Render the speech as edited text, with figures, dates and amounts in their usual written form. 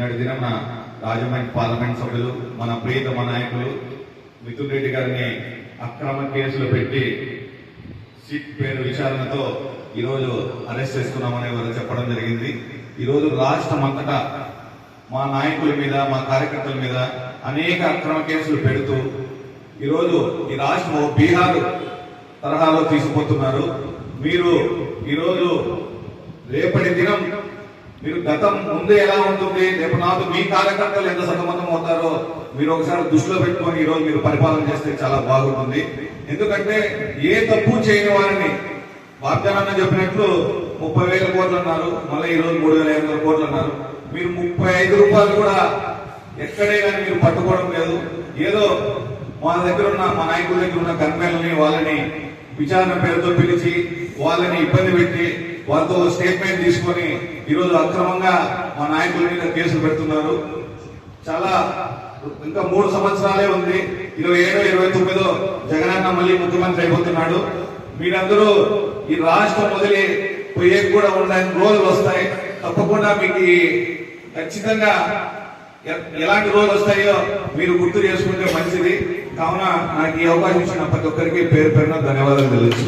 నిన్నటి దినం రాజమండ్రి పార్లమెంట్ సభ్యులు మన ప్రియతమ నాయకులు మిథున్ రెడ్డి గారిని అక్రమ కేసులు పెట్టి సిట్ పేరు విచారణతో ఈరోజు అరెస్ట్ చేస్తున్నామని వారు చెప్పడం జరిగింది. ఈరోజు రాష్ట్రం అంతటా మా నాయకుల మీద మా కార్యకర్తల మీద అనేక అక్రమ కేసులు పెడుతూ ఈరోజు ఈ రాష్ట్రం బీహార్ తరహాలో తీసుకుపోతున్నారు. మీరు ఈరోజు రేపటి దినం మీరు గతం ముందే ఎలా ఉంటుంది, రేపు నాతో మీ కార్యకర్తలు ఎంత సతమతం అవుతారో మీరు ఒకసారి దృష్టిలో పెట్టుకొని ఈరోజు మీరు పరిపాలన చేస్తే చాలా బాగుంటుంది. ఎందుకంటే ఏ తప్పు చేయని వారిని వాగ్దానాన్ని చెప్పినట్లు 30,000 కోట్లు అన్నారు, మళ్ళీ ఈరోజు 3,500 కోట్లు అన్నారు. మీరు 35 రూపాయలు కూడా ఎక్కడే కానీ మీరు పట్టుకోవడం లేదు. ఏదో మా దగ్గర ఉన్న మా నాయకుల దగ్గర ఉన్న గన్మెన్లని వాళ్ళని విచారణ పేరుతో పిలిచి వాళ్ళని ఇబ్బంది పెట్టి వాళ్ళతో స్టేట్మెంట్ తీసుకొని ఈరోజు అక్రమంగా మా నాయకుల మీద కేసులు పెడుతున్నారు. చాలా ఇంకా 3 సంవత్సరాలే ఉంది. 27, 29 జగనన్న మళ్ళీ ముఖ్యమంత్రి అయిపోతున్నాడు. మీరందరూ ఈ రాష్ట్రం వదిలి పోయే కూడా ఉండడానికి రోజులు వస్తాయి. తప్పకుండా మీకు ఖచ్చితంగా ఎలాంటి రోజులు వస్తాయో మీరు గుర్తు చేసుకుంటే మంచిది. కావున నాకు ఈ అవకాశం ఇచ్చిన ప్రతి ఒక్కరికి పేరు పేరున ధన్యవాదాలు తెలుసు.